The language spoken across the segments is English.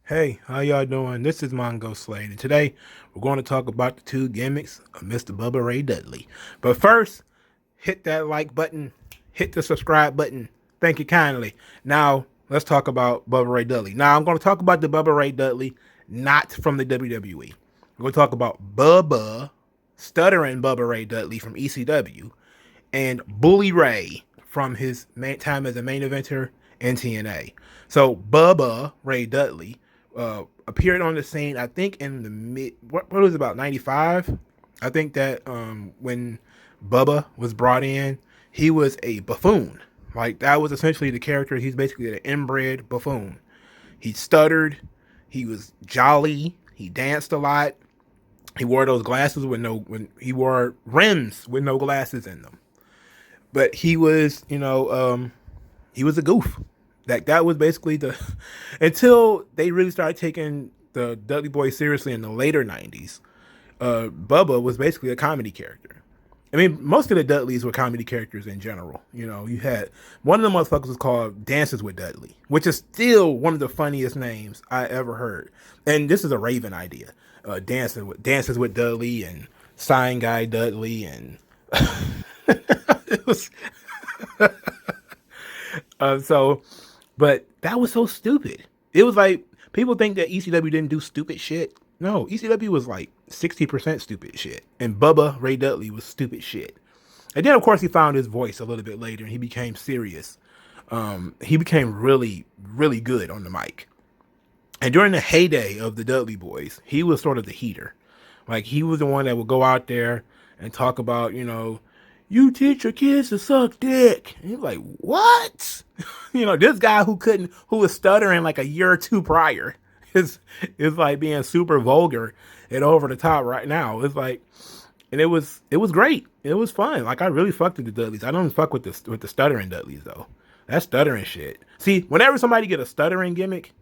Hey, how y'all doing? This is Mongo Slade, and today we're going to talk about the two gimmicks of Mr. Bubba Ray Dudley. But first, hit that like button, hit the subscribe button. Thank you kindly. Now, let's talk about Bubba Ray Dudley. Now, I'm going to talk about the Bubba Ray Dudley, not from the WWE. We're going to talk about Bubba, stuttering Bubba Ray Dudley from ECW, and Bully Ray from his time as a main eventer in TNA. So Bubba Ray Dudley appeared on the scene, I think in the what was it, about 95? I think that when Bubba was brought in, he was a buffoon. Like, that was essentially the character. He's basically an inbred buffoon. He stuttered. He was jolly. He danced a lot. He wore those glasses with no, when he wore rims with no glasses in them. But he was, he was a goof. That was basically the until they really started taking the Dudley Boys seriously in the later '90s. Bubba was basically a comedy character. I mean, most of the Dudleys were comedy characters in general. You know, you had one of the motherfuckers was called Dances with Dudley, which is still one of the funniest names I ever heard. And this is a Raven idea. Dances with Dudley and Sign Guy Dudley and it was so, but that was so stupid. It was like people think that ECW didn't do stupid shit. No, ECW was like 60% stupid shit, and Bubba Ray Dudley was stupid shit. And then, of course, he found his voice a little bit later, and he became serious. He became really, really good on the mic. And during the heyday of the Dudley Boys, he was sort of the heater. Like, he was the one that would go out there and talk about, you teach your kids to suck dick. And you're like, what? This guy who was stuttering like a year or two prior is like being super vulgar and over the top right now. It's like, and it was great. It was fun. Like, I really fucked with the Dudleys. I don't fuck with the stuttering Dudleys though. That stuttering shit. See, whenever somebody get a stuttering gimmick,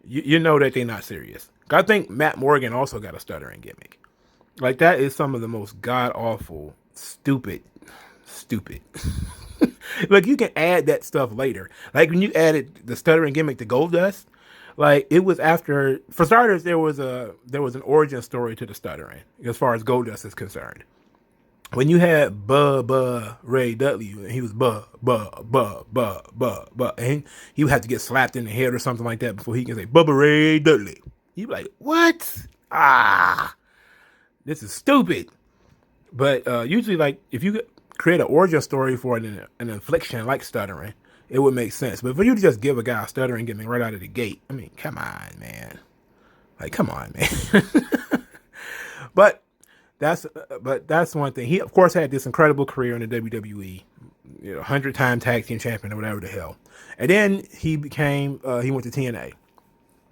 you know that they're not serious. I think Matt Morgan also got a stuttering gimmick. Like, that is some of the most god awful, stupid. Like, you can add that stuff later. Like, when you added the stuttering gimmick to Goldust, like, it was after, for starters, there was an origin story to the stuttering as far as Goldust is concerned. When you had Bubba Ray Dudley, he was and he would have to get slapped in the head or something like that before he can say Bubba Ray Dudley. You'd be like, what? This is stupid. But usually, like, if you create an origin story for an infliction like stuttering, it would make sense. But for you to just give a guy a stuttering gimmick right out of the gate, I mean, come on, man. Like, come on, man. but that's one thing. He, of course, had this incredible career in the WWE, 100-time tag team champion or whatever the hell. And then he became he went to TNA,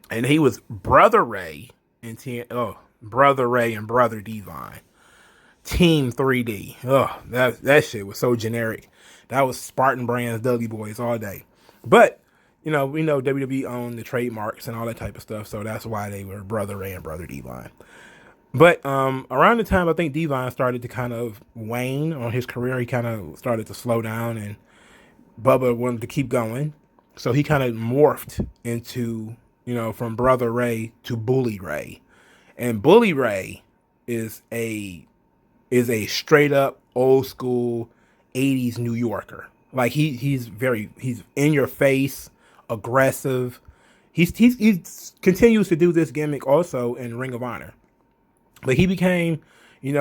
and he was Brother Ray in TNA. Oh, Brother Ray and Brother Devon. Team 3D. Oh, that shit was so generic. That was Spartan Brands, Dudley Boys all day. But, we know WWE owned the trademarks and all that type of stuff, so that's why they were Brother Ray and Brother Devon. But around the time I think Devon started to kind of wane on his career, he kind of started to slow down, and Bubba wanted to keep going. So he kind of morphed into, from Brother Ray to Bully Ray. And Bully Ray is a straight up old school 80s New Yorker. Like, he's in your face, aggressive. He continues to do this gimmick also in Ring of Honor. But he became, he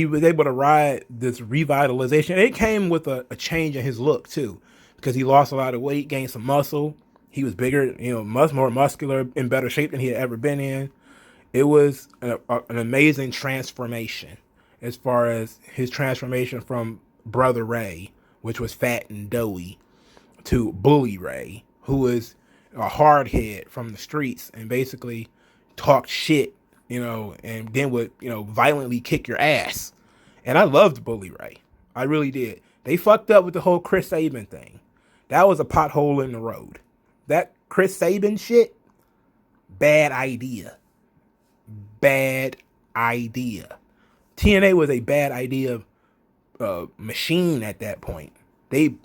was able to ride this revitalization. And it came with a change in his look too, because he lost a lot of weight, gained some muscle. He was bigger, much more muscular, in better shape than he had ever been in. It was an amazing transformation, as far as his transformation from Brother Ray, which was fat and doughy, to Bully Ray, who was a hardhead from the streets and basically talked shit, and then would, violently kick your ass. And I loved Bully Ray. I really did. They fucked up with the whole Chris Sabin thing. That was a pothole in the road. That Chris Sabin shit, bad idea. Bad idea. TNA was a bad idea machine at that point. They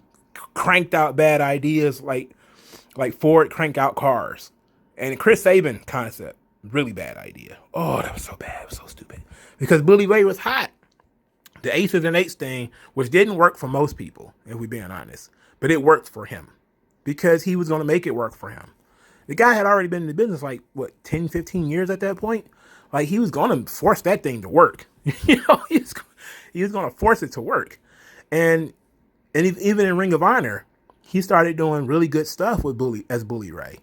cranked out bad ideas like Ford cranked out cars. And Chris Sabin concept, really bad idea. Oh, that was so bad. It was so stupid. Because Bully Ray was hot. The aces and eights thing, which didn't work for most people, if we're being honest, but it worked for him because he was going to make it work for him. The guy had already been in the business like, what, 10, 15 years at that point? Like, he was going to force that thing to work. He was going to force it to work. And even in Ring of Honor, he started doing really good stuff with Bully Ray.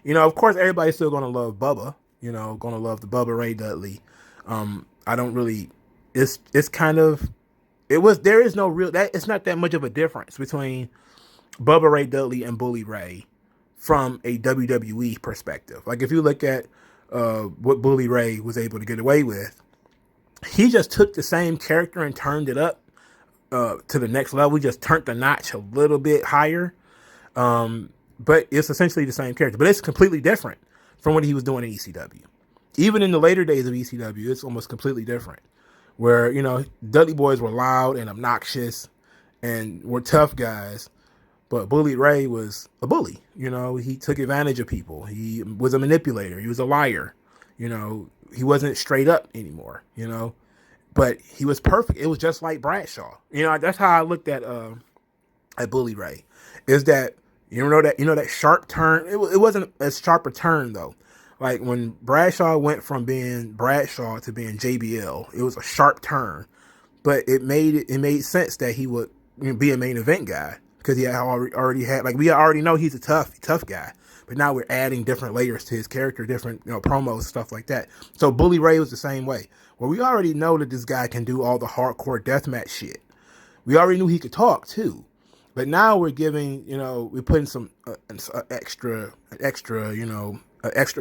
Of course, everybody's still going to love Bubba. Going to love the Bubba Ray Dudley. I don't really. It's kind of. There is no real. It's not that much of a difference between Bubba Ray Dudley and Bully Ray from a WWE perspective. Like if you look at what Bully Ray was able to get away with, he just took the same character and turned it up to the next level. He just turned the notch a little bit higher. But it's essentially the same character. But it's completely different from what he was doing in ECW. Even in the later days of ECW, it's almost completely different. Where, Dudley boys were loud and obnoxious and were tough guys. But Bully Ray was a bully. He took advantage of people. He was a manipulator. He was a liar. He wasn't straight up anymore, But he was perfect. It was just like Bradshaw. That's how I looked at Bully Ray. Is that that sharp turn. It wasn't as sharp a turn though. Like when Bradshaw went from being Bradshaw to being JBL, it was a sharp turn, but it made sense that he would be a main event guy because he had already had, like, we already know he's a tough guy, but now we're adding different layers to his character, different promos, stuff like that. So Bully Ray was the same way, where we already know that this guy can do all the hardcore deathmatch shit. We already knew he could talk too. But now we're giving, we're putting some an extra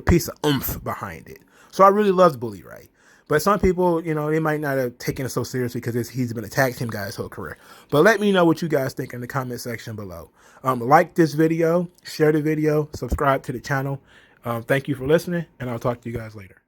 piece of oomph behind it. So I really loved Bully Ray. But some people, they might not have taken it so seriously because he's been a tag team guy his whole career. But let me know what you guys think in the comment section below. Like this video, share the video, subscribe to the channel. Thank you for listening, and I'll talk to you guys later.